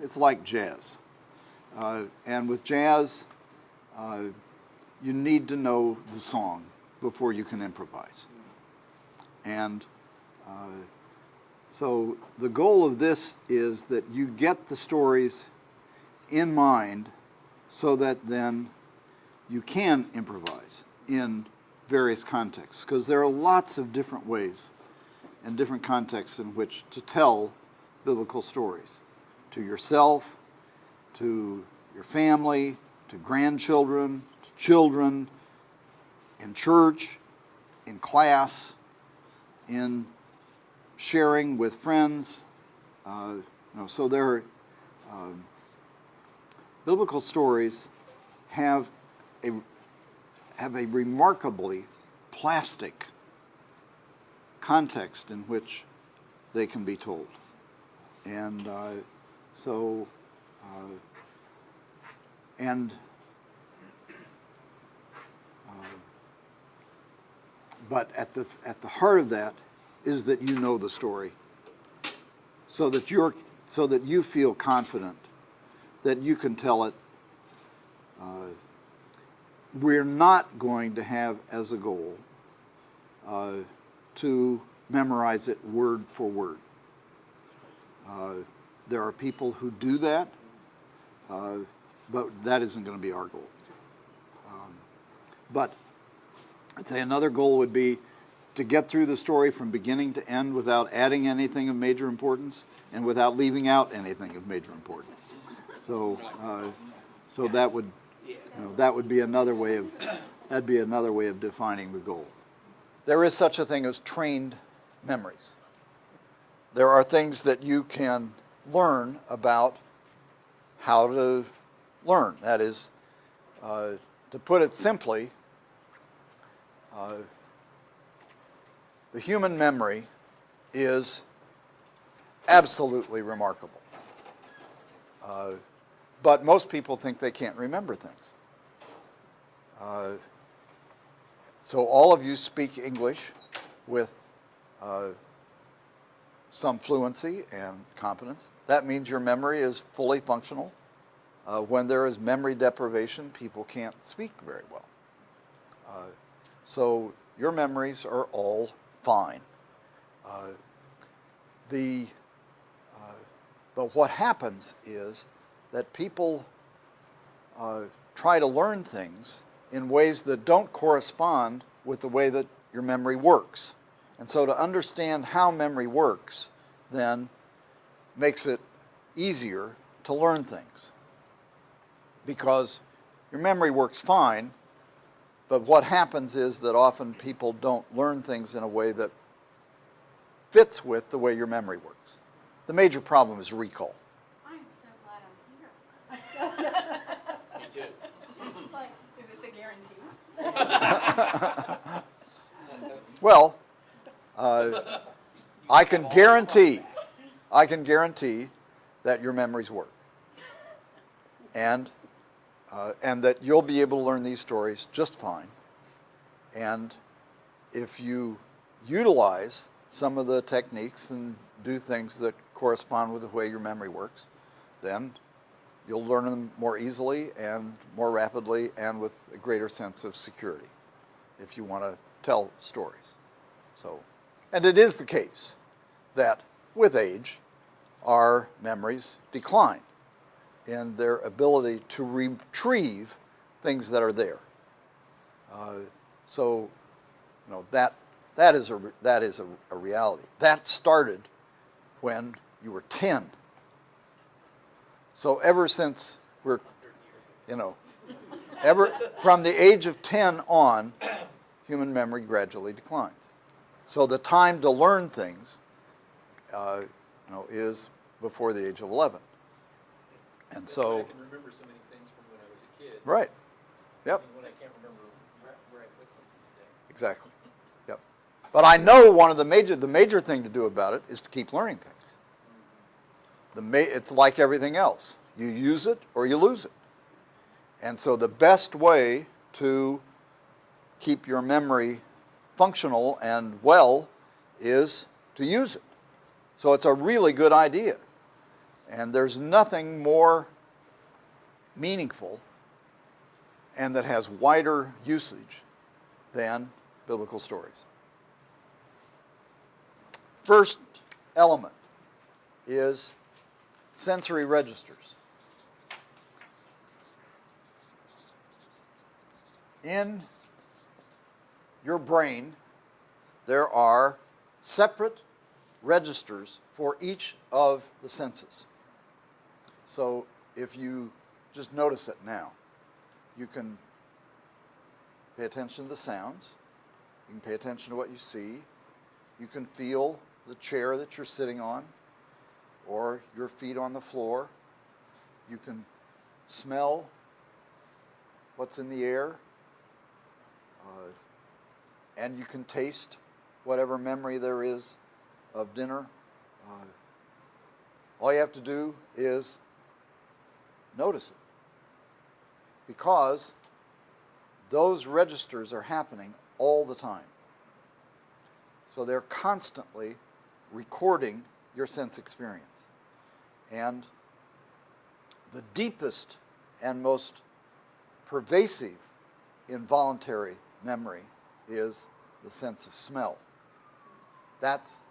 it's like jazz. And with jazz, you need to know the song before you can improvise. And so the goal of this is that you get the stories in mind so that then you can improvise in various contexts, because there are lots of different ways and different contexts in which to tell biblical stories to yourself, to your family, to grandchildren, to children, in church, in class, in sharing with friends. So there are, biblical stories have a remarkably plastic context in which they can be told. And but at the heart of that is that you know the story, so that you feel confident that you can tell it. We're not going to have as a goal to memorize it word for word. There are people who do that, but that isn't going to be our goal. But I'd say another goal would be to get through the story from beginning to end without adding anything of major importance and without leaving out anything of major importance. So that would, that would be another way of defining the goal. There is such a thing as trained memories. There are things that you can learn about how to learn. That is, to put it simply, the human memory is absolutely remarkable. But most people think they can't remember things. So all of you speak English with some fluency and competence. That means your memory is fully functional. When there is memory deprivation, people can't speak very well. So your memories are all fine. But what happens is that people try to learn things in ways that don't correspond with the way that your memory works. And so to understand how memory works then makes it easier to learn things. Because your memory works fine, but what happens is that often people don't learn things in a way that fits with the way your memory works. The major problem is recall. I'm so glad I'm here. Me too. She's like, is this a guarantee? Well, I can guarantee that your memories work. And that you'll be able to learn these stories just fine. And if you utilize some of the techniques and do things that correspond with the way your memory works, then you'll learn them more easily and more rapidly and with a greater sense of security if you want to tell stories. So, and it is the case that with age, our memories decline in their ability to retrieve things that are there. So, that is a reality. That started when you were 10. So ever since we're, from the age of 10 on, human memory gradually declines. So the time to learn things, is before the age of 11. And so I can remember so many things from when I was a kid. Right. Yep. When I can't remember where I put something today. Exactly. Yep. But I know one of the major thing to do about it is to keep learning things. It's like everything else. You use it or you lose it. And so the best way to keep your memory functional and well is to use it. So it's a really good idea. And there's nothing more meaningful and that has wider usage than biblical stories. First element is sensory registers. In your brain, there are separate registers for each of the senses. So if you just notice it now, you can pay attention to the sounds, you can pay attention to what you see, you can feel the chair that you're sitting on, or your feet on the floor, you can smell what's in the air, and you can taste whatever memory there is of dinner. All you have to do is notice it, because those registers are happening all the time. So they're constantly recording your sense experience. And the deepest and most pervasive involuntary memory is the sense of smell. That's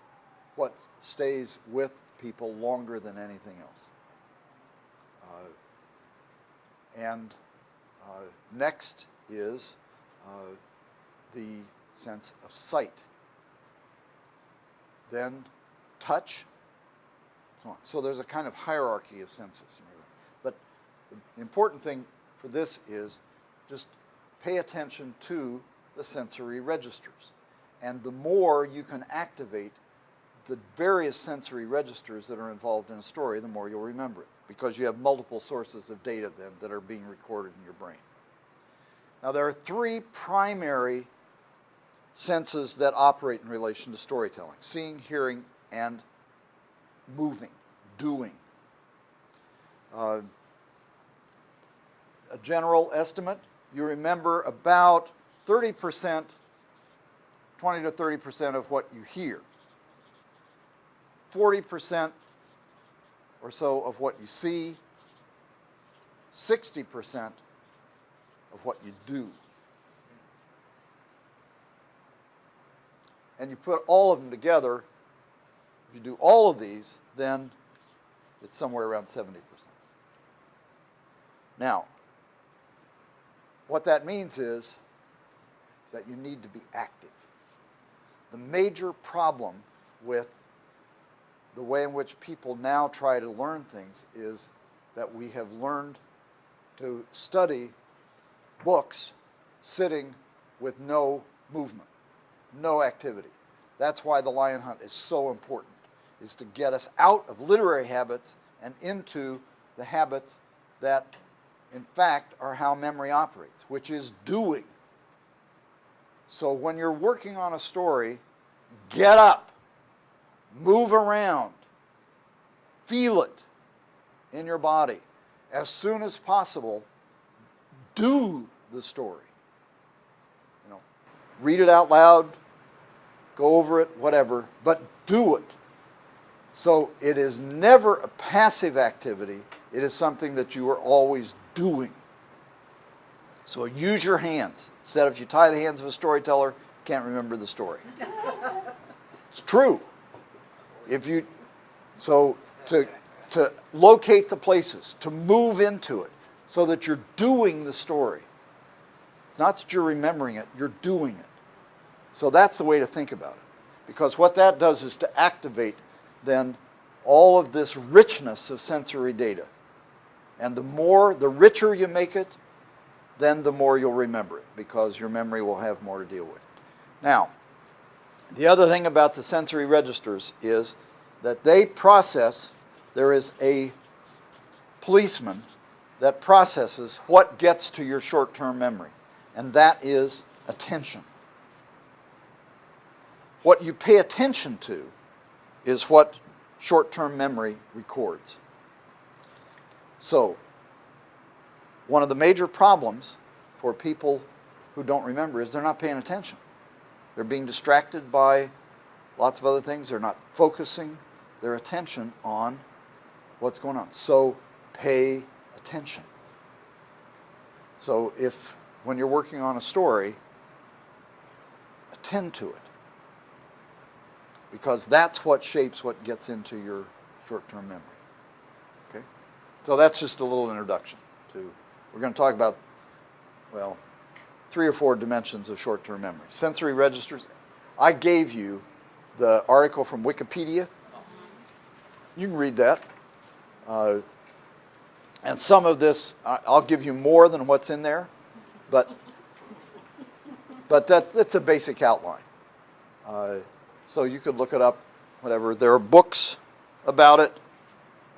what stays with people longer than anything else. Next is the sense of sight. Then touch, so on. So there's a kind of hierarchy of senses. But the important thing for this is just pay attention to the sensory registers. And the more you can activate the various sensory registers that are involved in a story, the more you'll remember it, because you have multiple sources of data then that are being recorded in your brain. Now, there are three primary senses that operate in relation to storytelling: seeing, hearing, and moving, doing. A general estimate, you remember about 30%, 20 to 30% of what you hear, 40% or so of what you see, 60% of what you do. And you put all of them together, if you do all of these, then it's somewhere around 70%. Now, what that means is that you need to be active. The major problem with the way in which people now try to learn things is that we have learned to study books sitting with no movement, no activity. That's why the lion hunt is so important, is to get us out of literary habits and into the habits that, in fact, are how memory operates, which is doing. So when you're working on a story, get up, move around, feel it in your body. As soon as possible, do the story. Read it out loud, go over it, whatever, but do it. So it is never a passive activity. It is something that you are always doing. So use your hands. Instead of, if you tie the hands of a storyteller, you can't remember the story. It's true. So to locate the places, to move into it, so that you're doing the story. It's not that you're remembering it, you're doing it. So that's the way to think about it. Because what that does is to activate then all of this richness of sensory data. And the richer you make it, then the more you'll remember it, because your memory will have more to deal with. Now, the other thing about the sensory registers is that they process, there is a policeman that processes what gets to your short-term memory, and that is attention. What you pay attention to is what short-term memory records. So, one of the major problems for people who don't remember is they're not paying attention. They're being distracted by lots of other things. They're not focusing their attention on what's going on. So pay attention. So when you're working on a story, attend to it. Because that's what shapes what gets into your short-term memory. Okay? So that's just a little introduction to, we're going to talk about, 3 or 4 dimensions of short-term memory. Sensory registers. I gave you the article from Wikipedia. You can read that. And some of this, I'll give you more than what's in there, but that's a basic outline. So you could look it up, whatever. There are books about it.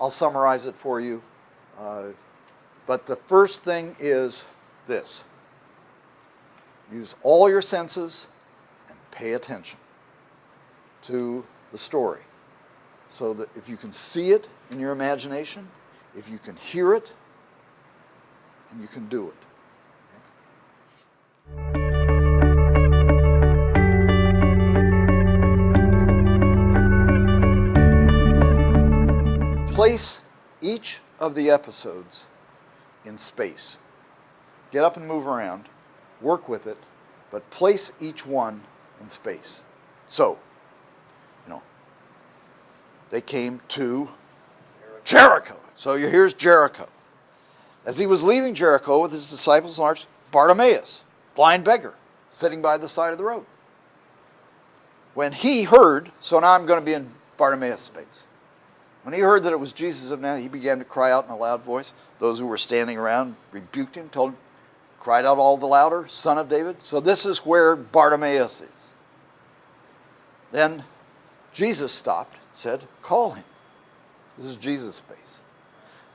I'll summarize it for you. But the first thing is this. Use all your senses and pay attention to the story. So that if you can see it in your imagination, if you can hear it, and you can do it. Okay? Place each of the episodes in space. Get up and move around. Work with it, but place each one in space. So, they came to Jericho. So here's Jericho. As he was leaving Jericho with his disciples, large Bartimaeus, blind beggar, sitting by the side of the road. When he heard, so now I'm going to be in Bartimaeus' space. When he heard that it was Jesus of Nazareth, he began to cry out in a loud voice. Those who were standing around rebuked him, told him, cried out all the louder, Son of David. So this is where Bartimaeus is. Then Jesus stopped and said, call him. This is Jesus' space.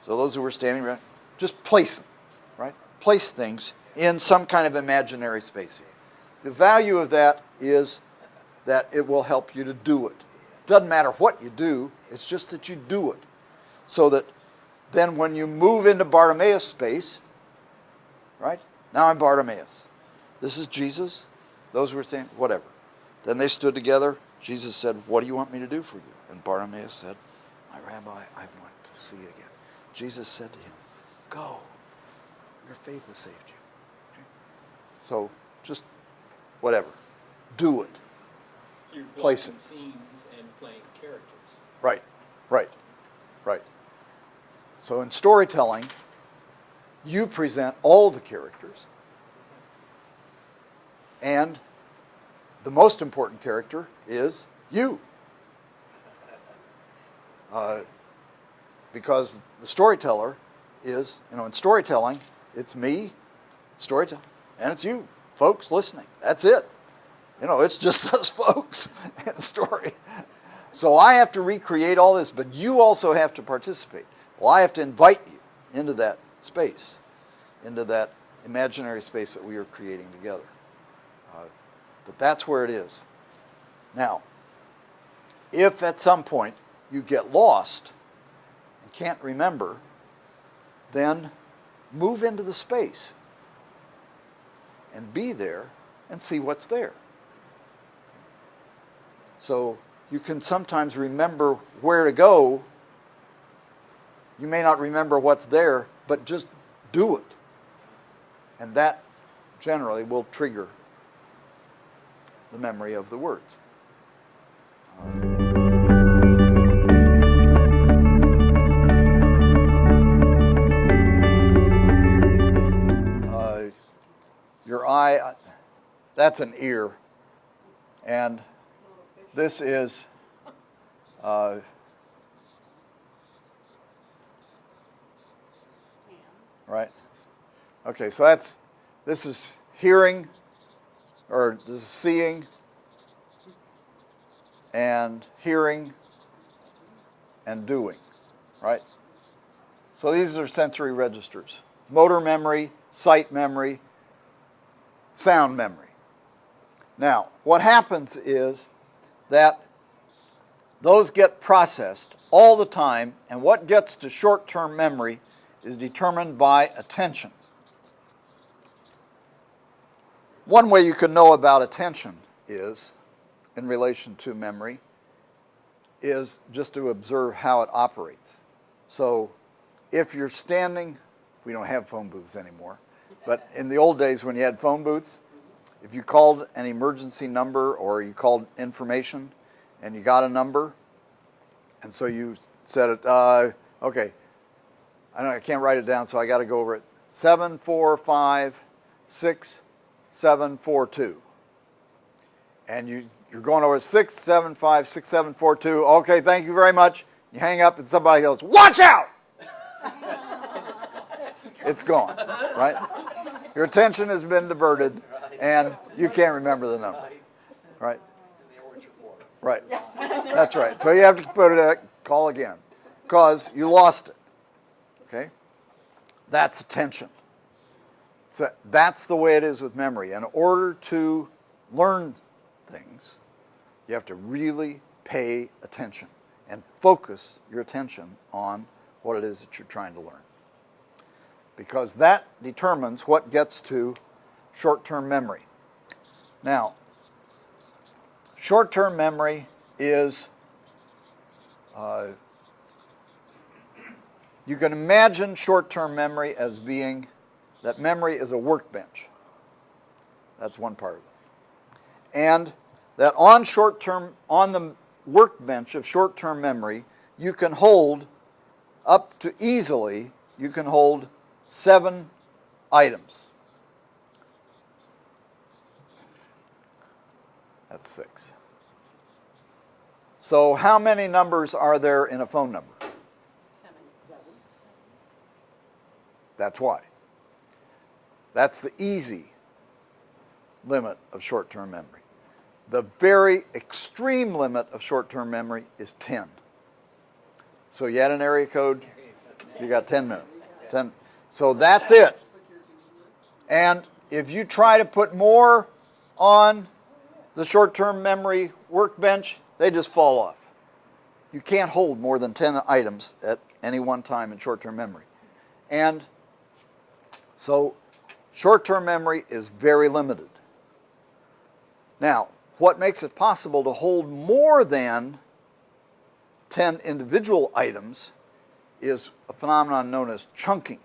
So those who were standing around, just place them, right? Place things in some kind of imaginary space here. The value of that is that it will help you to do it. Doesn't matter what you do, it's just that you do it. So that then when you move into Bartimaeus' space, right? Now I'm Bartimaeus. This is Jesus. Those who were saying, whatever. Then they stood together. Jesus said, what do you want me to do for you? And Bartimaeus said, my rabbi, I want to see again. Jesus said to him, go. Your faith has saved you. Okay? So just whatever. Do it. You're Place it. scenes and playing characters. Right. So in storytelling, you present all the characters, and the most important character is you. Because the storyteller is, in storytelling, it's me, storyteller, and it's you, folks listening. That's it. It's just us folks in the story. So I have to recreate all this, but you also have to participate. Well, I have to invite you into that space, into that imaginary space that we are creating together. But that's where it is. Now, if at some point you get lost and can't remember, then move into the space and be there and see what's there. So you can sometimes remember where to go. You may not remember what's there, but just do it. And that generally will trigger the memory of the words. Your eye, that's an ear. And this is right? Okay, so this is hearing, or this is seeing, and hearing, and doing, right? So these are sensory registers. Motor memory, sight memory, sound memory. Now, what happens is that those get processed all the time, and what gets to short-term memory is determined by attention. One way you can know about attention is, in relation to memory, is just to observe how it operates. So if you're standing, we don't have phone booths anymore, but in the old days when you had phone booths, if you called an emergency number or you called information and you got a number, and so you said it, okay, I can't write it down, so I got to go over it. 7456742. And you're going over 6756742. Okay, thank you very much. You hang up and somebody goes, watch out! It's gone, right? Your attention has been diverted and you can't remember the number, right? Right, that's right. So you have to put it, call again, because you lost it, okay? That's attention. So that's the way it is with memory. In order to learn things, you have to really pay attention and focus your attention on what it is that you're trying to learn. Because that determines what gets to short-term memory. Now, short-term memory is, you can imagine short-term memory as being that memory is a workbench. That's one part of it. And that on the workbench of short-term memory, you can hold up to easily, you can hold 7 items. That's 6. So how many numbers are there in a phone number? 7. That's why. That's the easy limit of short-term memory. The very extreme limit of short-term memory is 10. So you add an area code, you got 10 minutes. 10. So that's it. And if you try to put more on the short-term memory workbench, they just fall off. You can't hold more than 10 items at any one time in short-term memory. And so short-term memory is very limited. Now, what makes it possible to hold more than 10 individual items is a phenomenon known as chunking.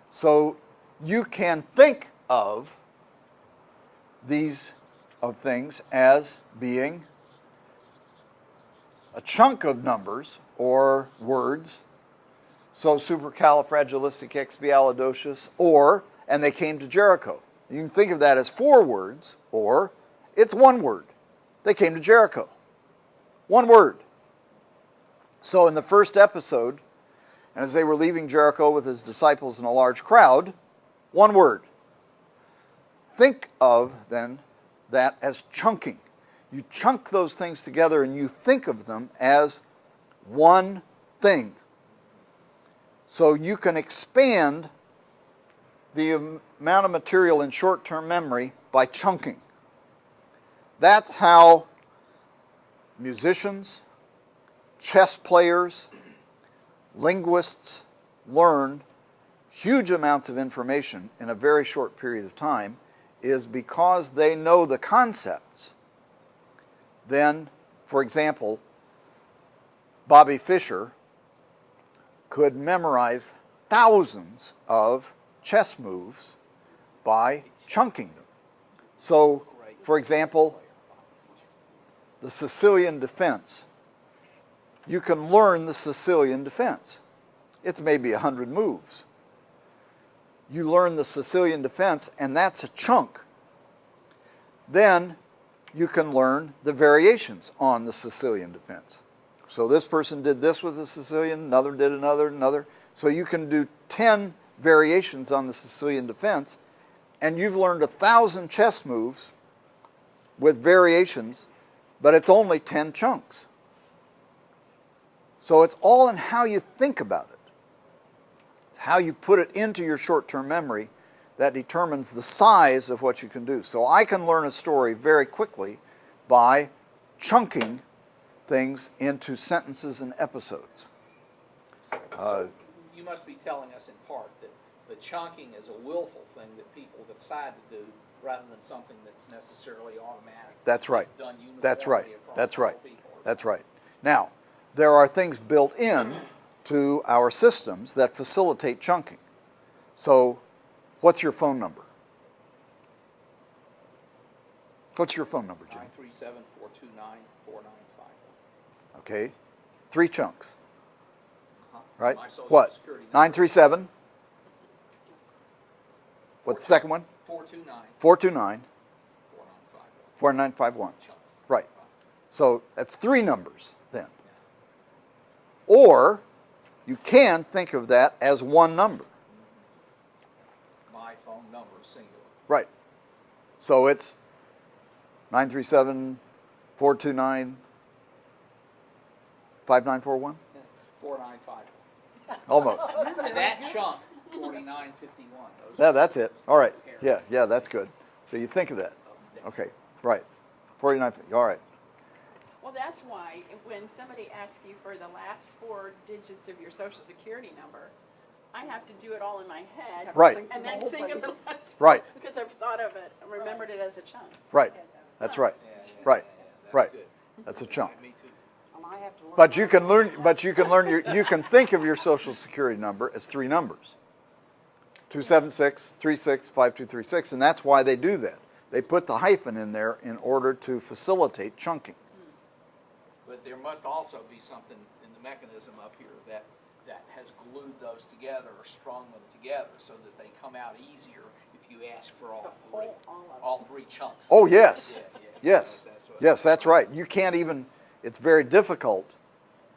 So you can think of these things as being a chunk of numbers or words. So supercalifragilisticexpialidocious, or, and they came to Jericho. You can think of that as 4 words, or it's 1 word. They came to Jericho. 1 word. So in the first episode, and as they were leaving Jericho with his disciples and a large crowd, 1 word. Think of, then, that as chunking. You chunk those things together and you think of them as one thing. So you can expand the amount of material in short-term memory by chunking. That's how musicians, chess players, linguists learn huge amounts of information in a very short period of time, is because they know the concepts. Then, for example, Bobby Fischer could memorize thousands of chess moves by chunking them. So, for example, the Sicilian defense. You can learn the Sicilian defense. It's maybe 100 moves. You learn the Sicilian defense, and that's a chunk. Then you can learn the variations on the Sicilian defense. So this person did this with the Sicilian, another did another. So you can do 10 variations on the Sicilian defense, and you've learned 1,000 chess moves with variations, but it's only 10 chunks. So it's all in how you think about it. It's how you put it into your short-term memory that determines the size of what you can do. So I can learn a story very quickly by chunking things into sentences and episodes. So you must be telling us in part that the chunking is a willful thing that people decide to do rather than something that's necessarily automatic. That's right. Done uniformly That's right. across That's all right. people. That's right. Now, there are things built in to our systems that facilitate chunking. So, what's your phone number? What's your phone number, Jim? 937-429-4951. Okay, 3 chunks, right? My Social What? Security number. 937. What's the second one? 429. 429 4951. 4951. Right. So that's 3 numbers then. Or you can think of that as 1 number. My phone number is singular. Right. So it's 937 429 5941? 4951. Almost. And that chunk, 4951. Yeah, that's it. All right. Yeah, that's good. So you think of that. Okay, right. 49, all right. Well, that's why when somebody asks you for the last 4 digits of your social security number, I have to do it all in my head. Right. And then think of the last. Right. Because I've thought of it and remembered it as a chunk. Right. That's right. Right. That's Right. good. That's a chunk. Me too. But you can you can think of your social security number as 3 numbers. 276-36-5236, and that's why they do that. They put the hyphen in there in order to facilitate chunking. But there must also be something in the mechanism up here that has glued those together or strung them together so that they come out easier if you ask for all three. All 3 chunks. Oh, yes. Yeah. Yes. That's what- Yes, that's right. You can't even, it's very difficult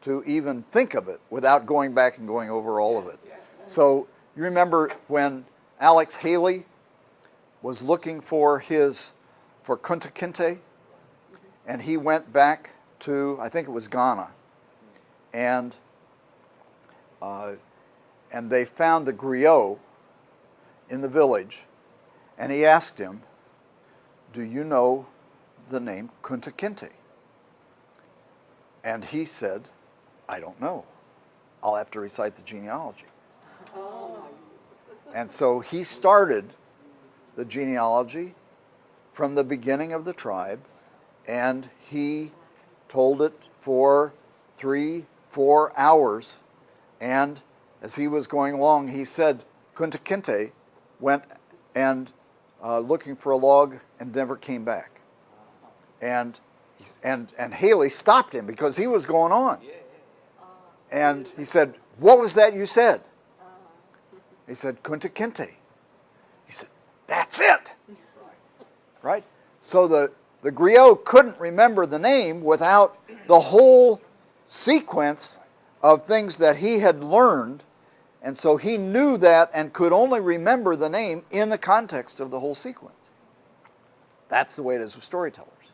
to even think of it without going back and going over all of it. So you remember when Alex Haley was looking for Kunta Kinte, and he went back to, I think it was Ghana, and they found the griot in the village, and he asked him, "Do you know the name Kunta Kinte?" And he said, "I don't know. I'll have to recite the genealogy." And so he started the genealogy from the beginning of the tribe, and he told it for 3-4 hours. And as he was going along, he said Kunta Kinte went and looking for a log and never came back. And Haley stopped him because he was going on. And he said, "What was that you said?" He said, "Kunta Kinte." He said, "That's it." Right? So the griot couldn't remember the name without the whole sequence of things that he had learned, and so he knew that and could only remember the name in the context of the whole sequence. That's the way it is with storytellers.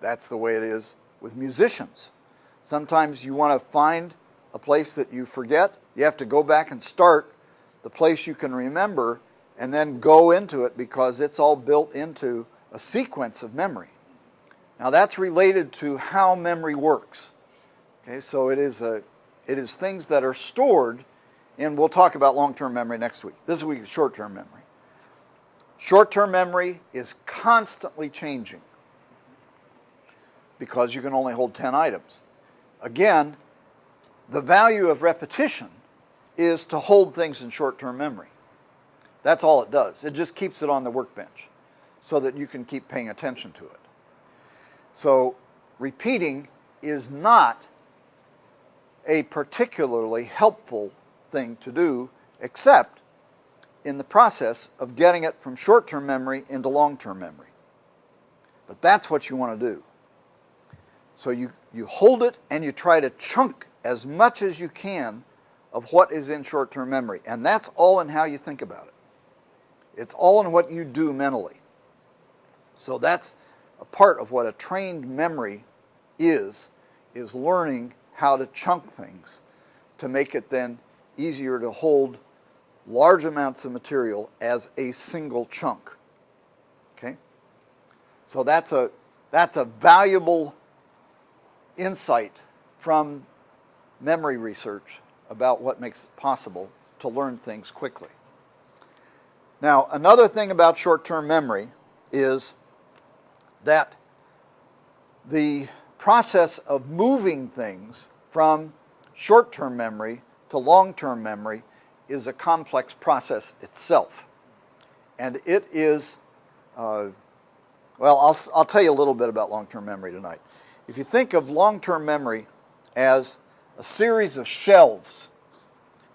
That's the way it is with musicians. Sometimes you want to find a place that you forget, you have to go back and start the place you can remember and then go into it because it's all built into a sequence of memory. Now that's related to how memory works. Okay, so it is things that are stored, and we'll talk about long-term memory next week. This week is short-term memory. Short-term memory is constantly changing because you can only hold 10 items. Again, the value of repetition is to hold things in short-term memory. That's all it does. It just keeps it on the workbench so that you can keep paying attention to it. So repeating is not a particularly helpful thing to do except in the process of getting it from short-term memory into long-term memory. But that's what you want to do. So you hold it and you try to chunk as much as you can of what is in short-term memory. And that's all in how you think about it. It's all in what you do mentally. So that's a part of what a trained memory is learning how to chunk things to make it then easier to hold large amounts of material as a single chunk. Okay? So that's a valuable insight from memory research about what makes it possible to learn things quickly. Now, another thing about short-term memory is that the process of moving things from short-term memory to long-term memory is a complex process itself. And it is, well, I'll tell you a little bit about long-term memory tonight. If you think of long-term memory as a series of shelves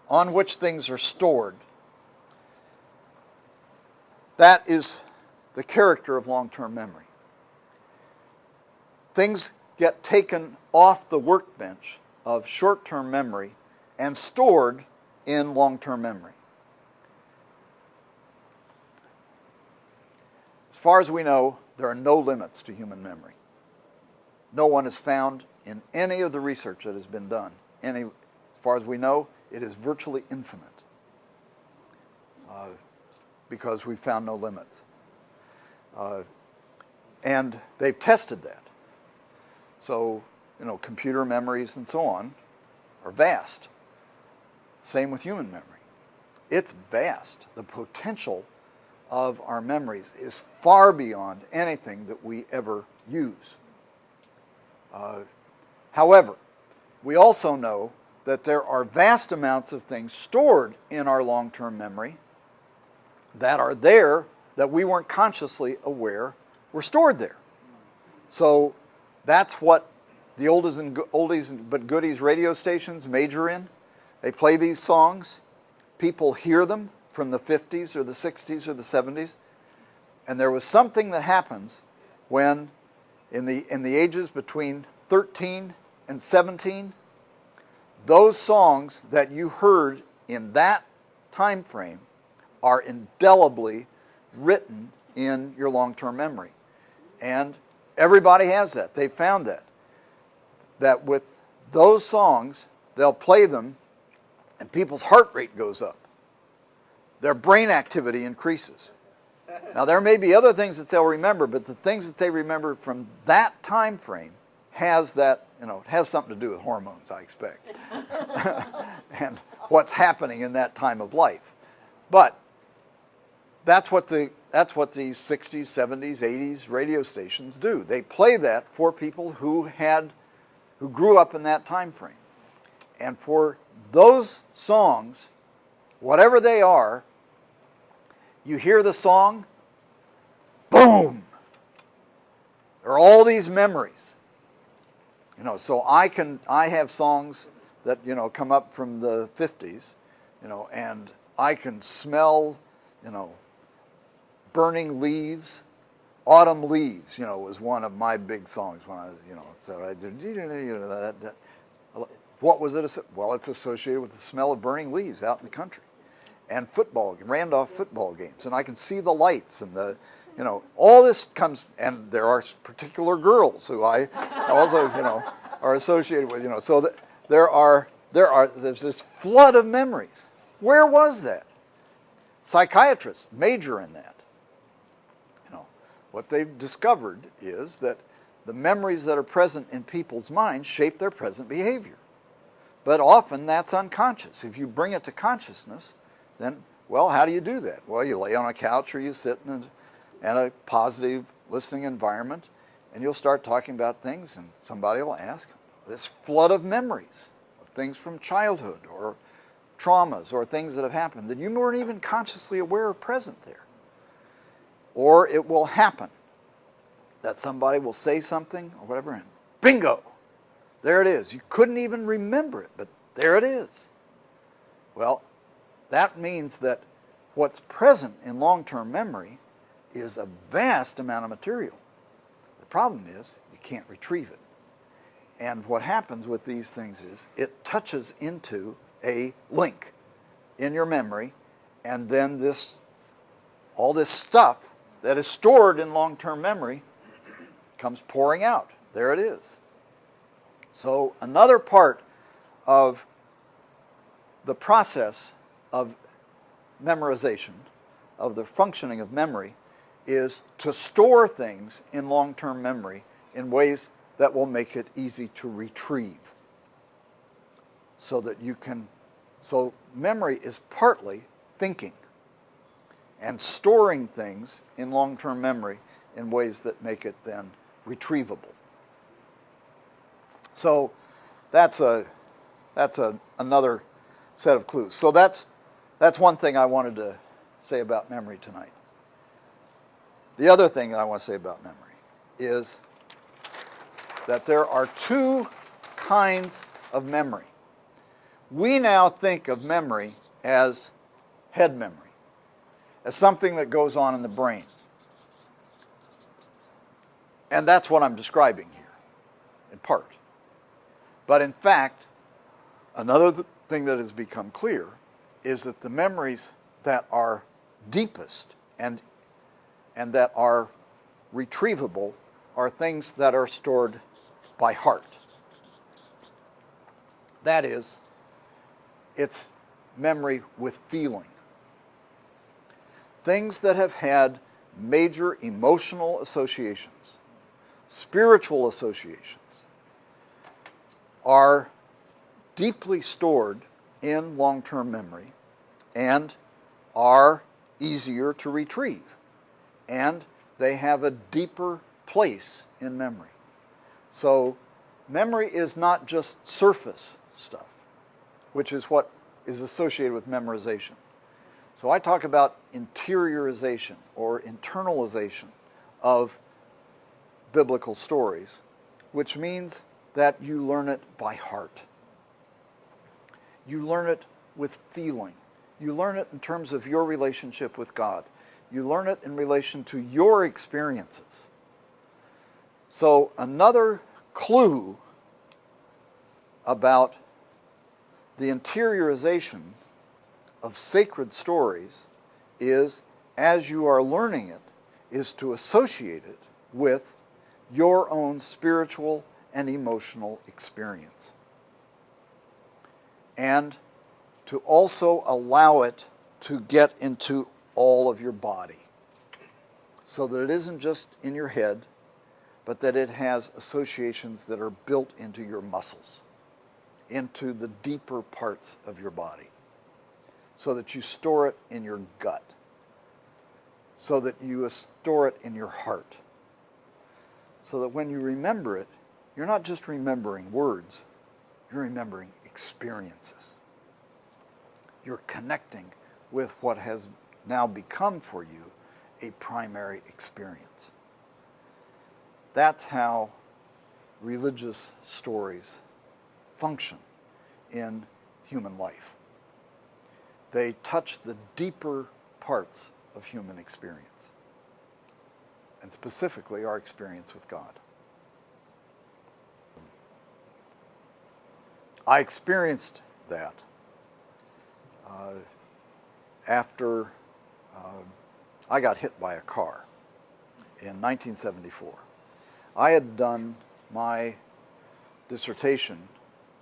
on which things are stored, that is the character of long-term memory. Things get taken off the workbench of short-term memory and stored in long-term memory. As far as we know, there are no limits to human memory. No one has found in any of the research that has been done, as far as we know, it is virtually infinite because we've found no limits. And they've tested that. So, computer memories and so on are vast. Same with human memory. It's vast. The potential of our memories is far beyond anything that we ever use. However, we also know that there are vast amounts of things stored in our long-term memory that are there that we weren't consciously aware were stored there. So that's what the oldies but goodies radio stations major in. They play these songs. People hear them from the 50s or the 60s or the 70s. And there was something that happens when, in the ages between 13 and 17, those songs that you heard in that time frame are indelibly written in your long-term memory. And everybody has that. They found that. That with those songs, they'll play them and people's heart rate goes up. Their brain activity increases. Now, there may be other things that they'll remember, but the things that they remember from that time frame has that, it has something to do with hormones, I expect, and what's happening in that time of life. But that's what the 60s, 70s, 80s radio stations do. They play that for people who grew up in that time frame. And for those songs, whatever they are, you hear the song, boom! There are all these memories. So I have songs that, come up from the 50s, and I can smell, burning leaves. Autumn Leaves, was one of my big songs when I was, so I did, what was it? Well, it's associated with the smell of burning leaves out in the country. And Randolph football games. And I can see the lights and all this comes, and there are particular girls who I also, are associated with, so that there's this flood of memories. Where was that? Psychiatrists major in that. What they've discovered is that the memories that are present in people's minds shape their present behavior. But often that's unconscious. If you bring it to consciousness, then, well, how do you do that? Well, you lay on a couch or you sit in a positive listening environment, and you'll start talking about things, and somebody will ask, this flood of memories of things from childhood or traumas or things that have happened that you weren't even consciously aware are present there. Or it will happen that somebody will say something or whatever, and bingo, there it is. You couldn't even remember it, but there it is. Well, that means that what's present in long-term memory is a vast amount of material. The problem is you can't retrieve it. And what happens with these things is it touches into a link in your memory, and then all this stuff that is stored in long-term memory comes pouring out. There it is. So another part of the process of memorization, of the functioning of memory, is to store things in long-term memory in ways that will make it easy to retrieve. So memory is partly thinking and storing things in long-term memory in ways that make it then retrievable. So that's another set of clues. So that's one thing I wanted to say about memory tonight. The other thing that I want to say about memory is that there are two kinds of memory. We now think of memory as head memory, as something that goes on in the brain. And that's what I'm describing here, in part. But in fact, another thing that has become clear is that the memories that are deepest and that are retrievable are things that are stored by heart. That is, it's memory with feeling. Things that have had major emotional associations, spiritual associations, are deeply stored in long-term memory and are easier to retrieve. And they have a deeper place in memory. So memory is not just surface stuff, which is what is associated with memorization. So I talk about interiorization or internalization of biblical stories, which means that you learn it by heart. You learn it with feeling. You learn it in terms of your relationship with God. You learn it in relation to your experiences. So another clue about the interiorization of sacred stories is, as you are learning it, is to associate it with your own spiritual and emotional experience. And to also allow it to get into all of your body, so that it isn't just in your head, but that it has associations that are built into your muscles, into the deeper parts of your body, so that you store it in your gut, so that you store it in your heart, so that when you remember it, you're not just remembering words, you're remembering experiences. You're connecting with what has now become for you a primary experience. That's how religious stories function in human life. They touch the deeper parts of human experience, and specifically our experience with God. I experienced that after I got hit by a car in 1974. I had done my dissertation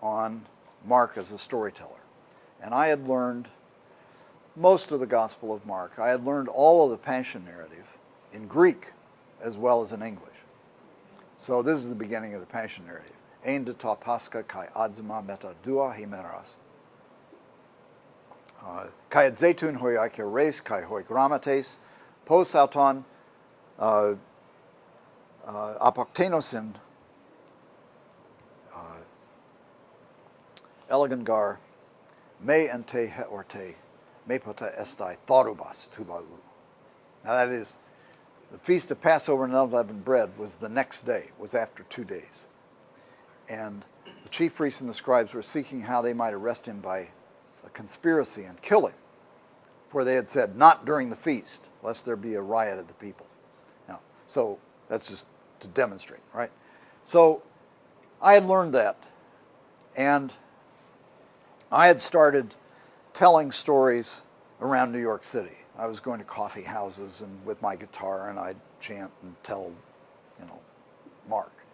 on Mark as a storyteller, and I had learned most of the Gospel of Mark. I had learned all of the Passion narrative in Greek as well as in English. So this is the beginning of the Passion narrative. Ein de ta pascha kai adzima meta dua himeras. Kai adzetun hoi ake res kai hoi grammates pos auton apoktenosin elegangar me ente heorte me pota estai thorubas tulau. Now that is, the feast of Passover and unleavened bread was the next day, was after 2 days. And the chief priests and the scribes were seeking how they might arrest him by a conspiracy and kill him. For they had said, not during the feast, lest there be a riot of the people. Now, so that's just to demonstrate, right? So I had learned that, and I had started telling stories around New York City. I was going to coffee houses and with my guitar, and I'd chant and tell, Mark,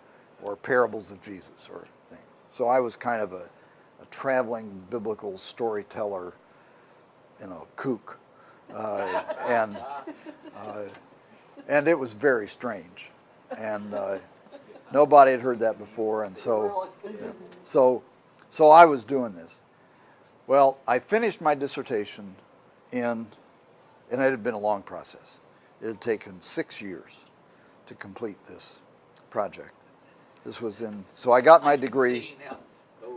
or parables of Jesus, or things. So I was kind of a traveling biblical storyteller, kook, and it was very strange, and nobody had heard that before, and so I was doing this. Well, I finished my dissertation and it had been a long process. It had taken 6 years to complete this project. This was so I got my degree. See now, the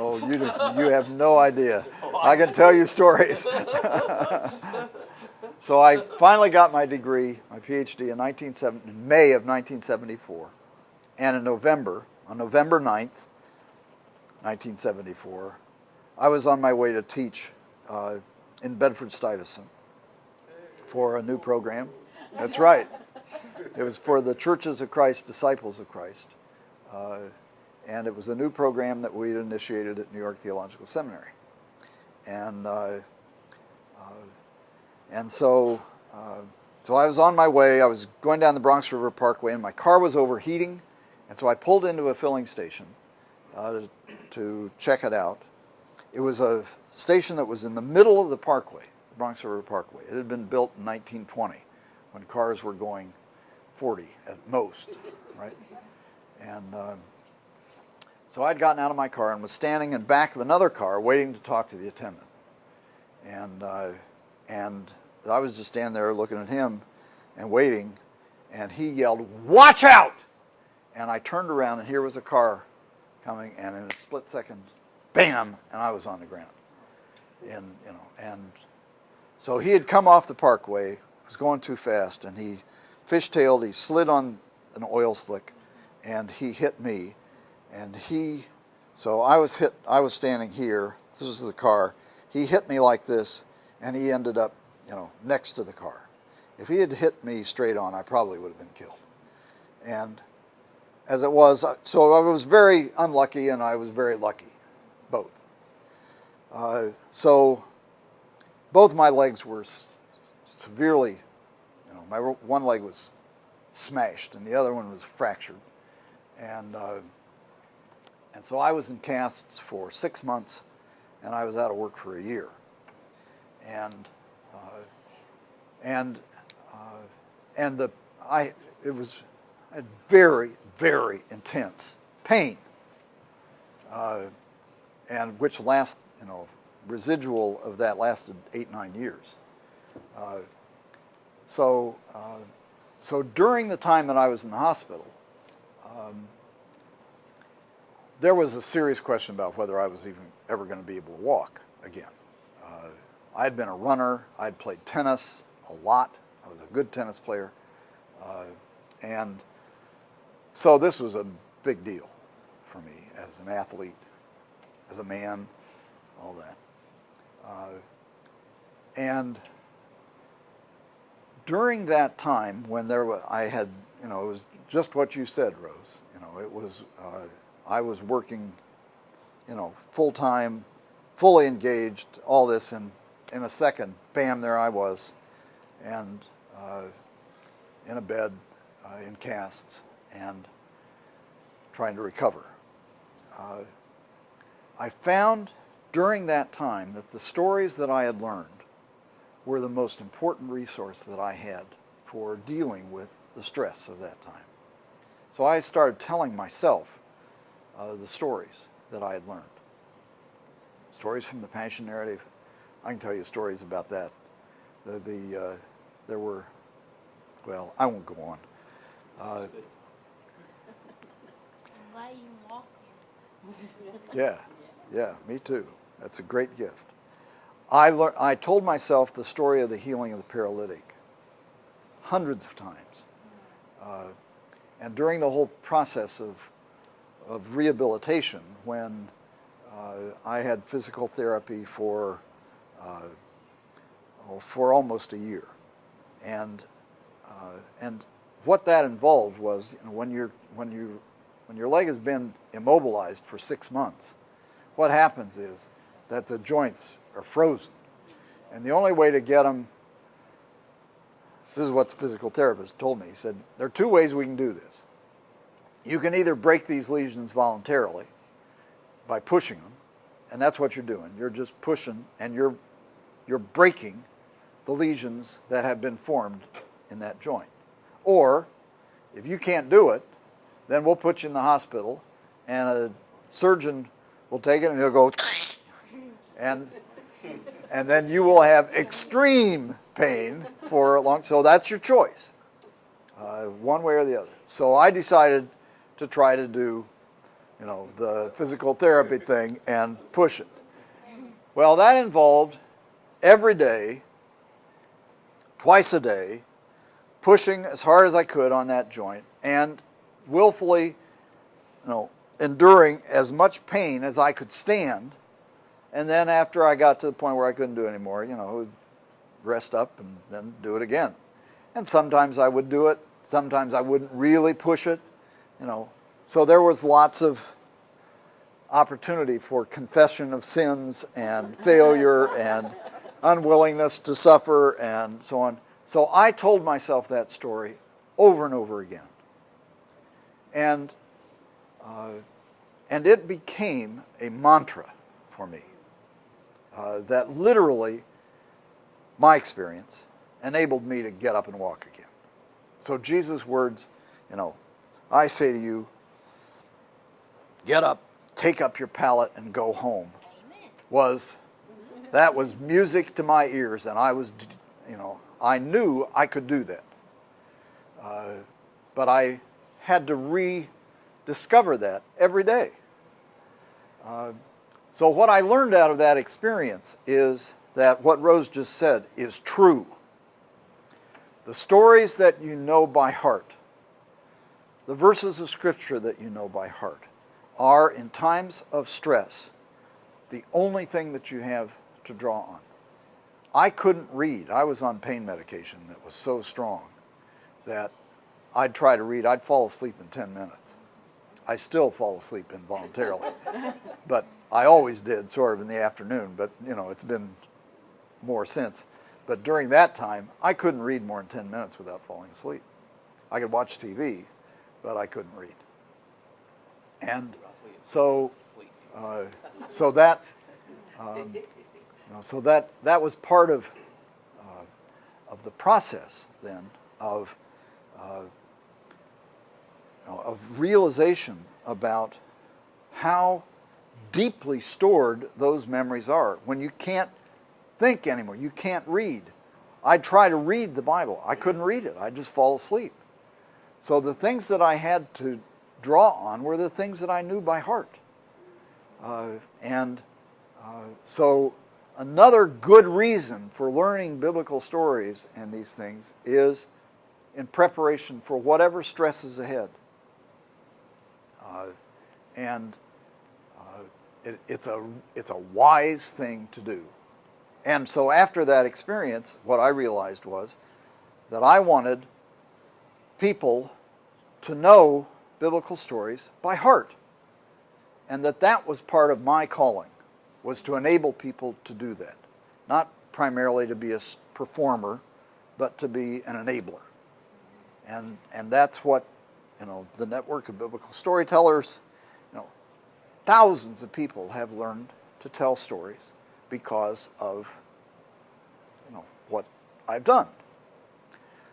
Oh, you have no idea. I can tell you stories. So I finally got my degree, my PhD, in May of 1974. And on November 9th, 1974, I was on my way to teach in Bedford-Stuyvesant for a new program. That's right. It was for the Churches of Christ, Disciples of Christ. And it was a new program that we'd initiated at New York Theological Seminary. And so I was on my way. I was going down the Bronx River Parkway, and my car was overheating. And so I pulled into a filling station to check it out. It was a station that was in the middle of the parkway, the Bronx River Parkway. It had been built in 1920 when cars were going 40 at most, right? And so I'd gotten out of my car and was standing in back of another car waiting to talk to the attendant. And I was just standing there looking at him and waiting, and he yelled, "Watch out!" And I turned around, and here was a car coming, and in a split second, bam, and I was on the ground. And so he had come off the parkway, was going too fast, and he fishtailed, he slid on an oil slick, and he hit me. And so I was standing here, this was the car, he hit me like this, and he ended up, next to the car. If he had hit me straight on, I probably would have been killed. And as it was, so I was very unlucky and I was very lucky, both. So both my legs were severely, my one leg was smashed and the other one was fractured. And so I was in casts for 6 months, and I was out of work for a year. I had very, very intense pain, and which residual of that lasted 8-9 years. So during the time that I was in the hospital, there was a serious question about whether I was even ever going to be able to walk again. I had been a runner. I had played tennis a lot. I was a good tennis player. And so this was a big deal for me as an athlete, as a man, all that. And during that time when it was just what you said, Rose. It was, I was working, full-time, fully engaged, all this, and in a second, bam, there I was, and in a bed, in casts, and trying to recover. I found during that time that the stories that I had learned were the most important resource that I had for dealing with the stress of that time. So I started telling myself the stories that I had learned. Stories from the Passion narrative. I can tell you stories about that. There were, well, I won't go on. Why you walking? Yeah, me too. That's a great gift. I told myself the story of the healing of the paralytic hundreds of times. And during the whole process of rehabilitation, when I had physical therapy for almost a year, and what that involved was, when your leg has been immobilized for 6 months, what happens is that the joints are frozen, and the only way to get them. This is what the physical therapist told me. He said, there are 2 ways we can do this. You can either break these lesions voluntarily by pushing them, and that's what you're doing. You're just pushing, and you're breaking the lesions that have been formed in that joint. Or, if you can't do it, then we'll put you in the hospital, and a surgeon will take it, and he'll go, and then you will have extreme pain for a long. So that's your choice, one way or the other. So I decided to try to do, the physical therapy thing, and push it. Well, that involved every day, twice a day, pushing as hard as I could on that joint and willfully, enduring as much pain as I could stand. And then after I got to the point where I couldn't do it anymore, rest up and then do it again. And sometimes I would do it. Sometimes I wouldn't really push it, So there was lots of opportunity for confession of sins and failure and unwillingness to suffer and so on. So I told myself that story over and over again. And it became a mantra for me that literally, my experience, enabled me to get up and walk again. So Jesus' words, I say to you, get up, take up your pallet, and go home, that was music to my ears, and I knew I could do that. But I had to rediscover that every day. So what I learned out of that experience is that what Rose just said is true. The stories that you know by heart, the verses of Scripture that you know by heart, are, in times of stress, the only thing that you have to draw on. I couldn't read. I was on pain medication that was so strong that I'd try to read. I'd fall asleep in 10 minutes. I still fall asleep involuntarily. But I always did, sort of, in the afternoon. But, it's been more since. But during that time, I couldn't read more than 10 minutes without falling asleep. I could watch TV, but I couldn't read. And so that was part of the process then of realization about how deeply stored those memories are. When you can't think anymore, you can't read. I'd try to read the Bible. I couldn't read it. I'd just fall asleep. So the things that I had to draw on were the things that I knew by heart. So another good reason for learning biblical stories and these things is in preparation for whatever stress is ahead. It's a wise thing to do. And so after that experience, what I realized was that I wanted people to know biblical stories by heart. And that was part of my calling, was to enable people to do that. Not primarily to be a performer, but to be an enabler. And that's what, the network of biblical storytellers, thousands of people have learned to tell stories because of, what I've done.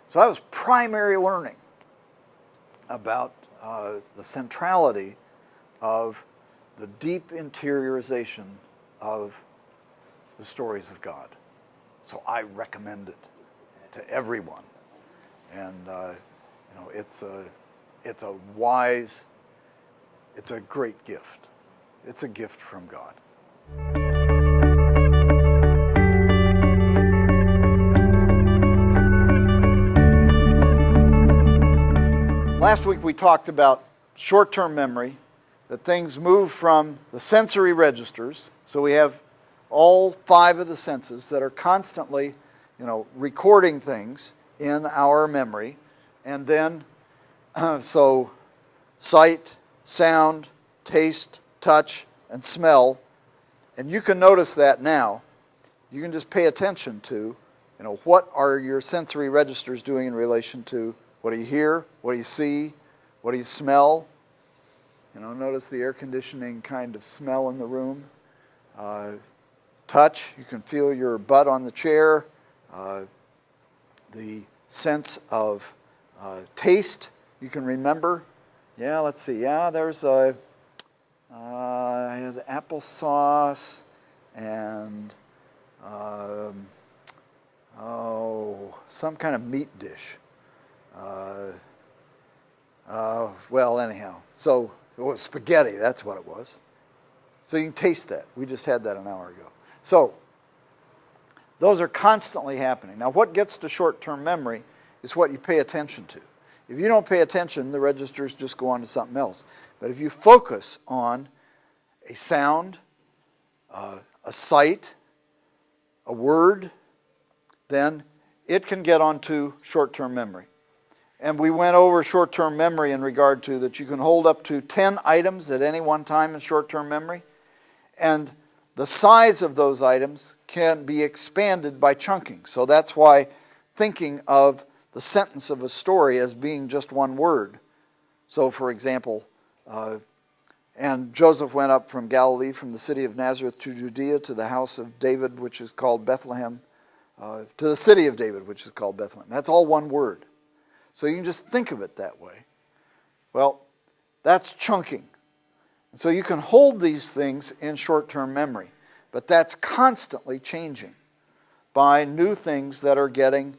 So that was primary learning about the centrality of the deep interiorization of the stories of God. So I recommend it to everyone. And it's a wise, it's a great gift. It's a gift from God. Last week we talked about short-term memory, that things move from the sensory registers. So we have all 5 of the senses that are constantly, recording things in our memory. And then, so sight, sound, taste, touch, and smell. And you can notice that now. You can just pay attention to, what are your sensory registers doing in relation to what do you hear, what do you see, what do you smell. Notice the air conditioning kind of smell in the room. Touch, you can feel your butt on the chair. The sense of taste, you can remember. Yeah, let's see. Yeah, there's I had applesauce and some kind of meat dish. Well, anyhow, so It was spaghetti, that's what it was. So you can taste that. We just had that an hour ago. So those are constantly happening. Now what gets to short-term memory is what you pay attention to. If you don't pay attention, the registers just go on to something else. But if you focus on a sound, a sight, a word, then it can get onto short-term memory. And we went over short-term memory in regard to that you can hold up to 10 items at any one time in short-term memory. And the size of those items can be expanded by chunking. So that's why thinking of the sentence of a story as being just one word. So for example, and Joseph went up from Galilee, from the city of Nazareth to Judea, to the house of David, which is called Bethlehem, to the city of David, which is called Bethlehem. That's all one word. So you can just think of it that way. Well, that's chunking. And so you can hold these things in short-term memory, but that's constantly changing by new things that are getting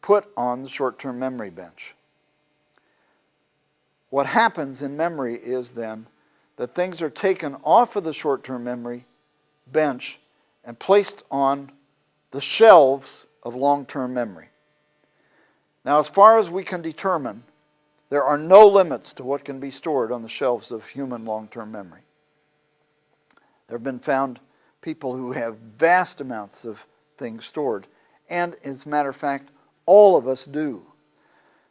put on the short-term memory bench. What happens in memory is then that things are taken off of the short-term memory bench and placed on the shelves of long-term memory. Now, as far as we can determine, there are no limits to what can be stored on the shelves of human long-term memory. There have been found people who have vast amounts of things stored, and as a matter of fact, all of us do.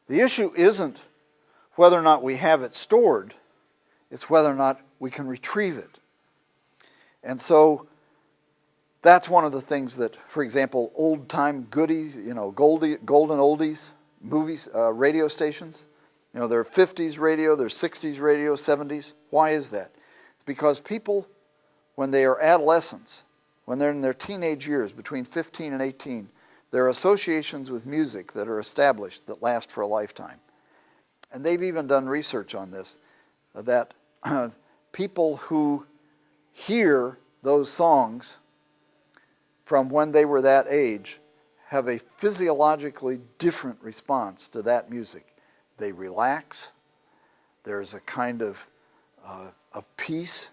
The issue isn't whether or not we have it stored, it's whether or not we can retrieve it. And so that's one of the things that, for example, old-time goodies, golden oldies, movies, radio stations. There are 50s radio, there's 60s radio, 70s. Why is that? It's because people, when they are adolescents, when they're in their teenage years, between 15 and 18, there are associations with music that are established that last for a lifetime. And they've even done research on this, that people who hear those songs from when they were that age have a physiologically different response to that music. They relax, there's a kind of peace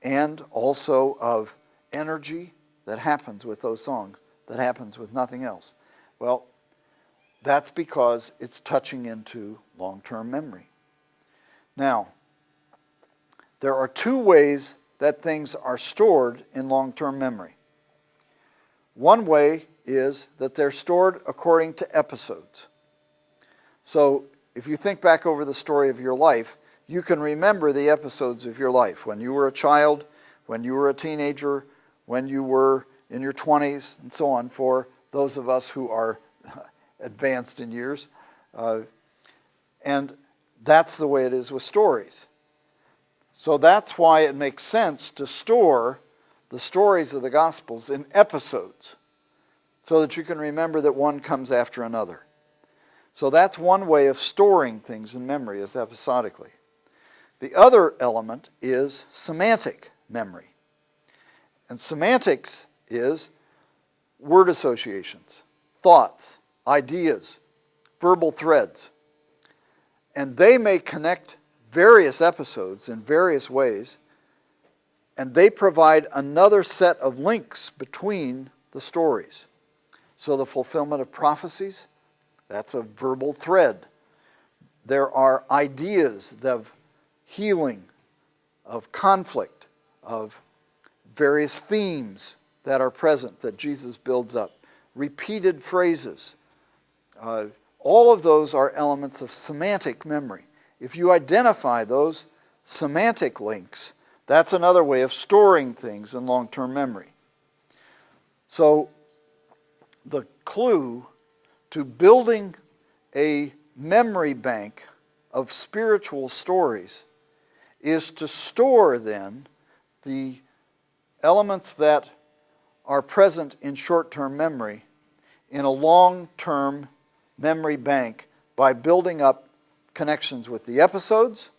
and also of energy that happens with those songs, that happens with nothing else. Well, that's because it's touching into long-term memory. Now, there are two ways that things are stored in long-term memory. One way is that they're stored according to episodes. So if you think back over the story of your life, you can remember the episodes of your life. When you were a child, when you were a teenager, when you were in your 20s, and so on, for those of us who are advanced in years. And that's the way it is with stories. So that's why it makes sense to store the stories of the Gospels in episodes, so that you can remember that one comes after another. So that's one way of storing things in memory, is episodically. The other element is semantic memory. And semantics is word associations, thoughts, ideas, verbal threads. And they may connect various episodes in various ways, and they provide another set of links between the stories. So the fulfillment of prophecies, that's a verbal thread. There are ideas of healing, of conflict, of various themes that are present that Jesus builds up. Repeated phrases. All of those are elements of semantic memory. If you identify those semantic links, that's another way of storing things in long-term memory. So the clue to building a memory bank of spiritual stories is to store then the elements that are present in short-term memory in a long-term memory bank by building up connections with the episodes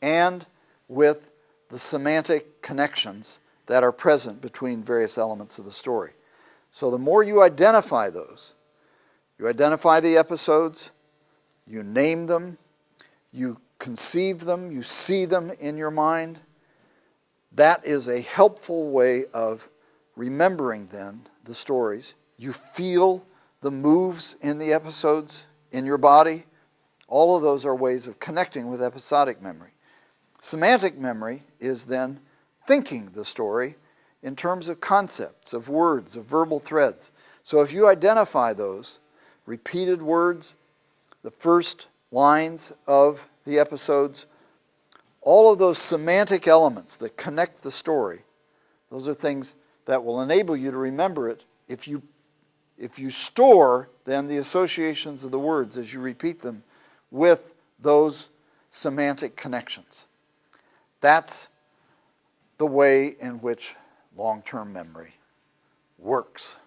and with the semantic connections that are present between various elements of the story. So the more you identify those, you identify the episodes, you name them, you conceive them, you see them in your mind. That is a helpful way of remembering then the stories. You feel the moves in the episodes in your body. All of those are ways of connecting with episodic memory. Semantic memory is then thinking the story in terms of concepts, of words, of verbal threads. So if you identify those repeated words, the first lines of the episodes, all of those semantic elements that connect the story, those are things that will enable you to remember it if you store then the associations of the words as you repeat them with those semantic connections. That's the way in which long-term memory works.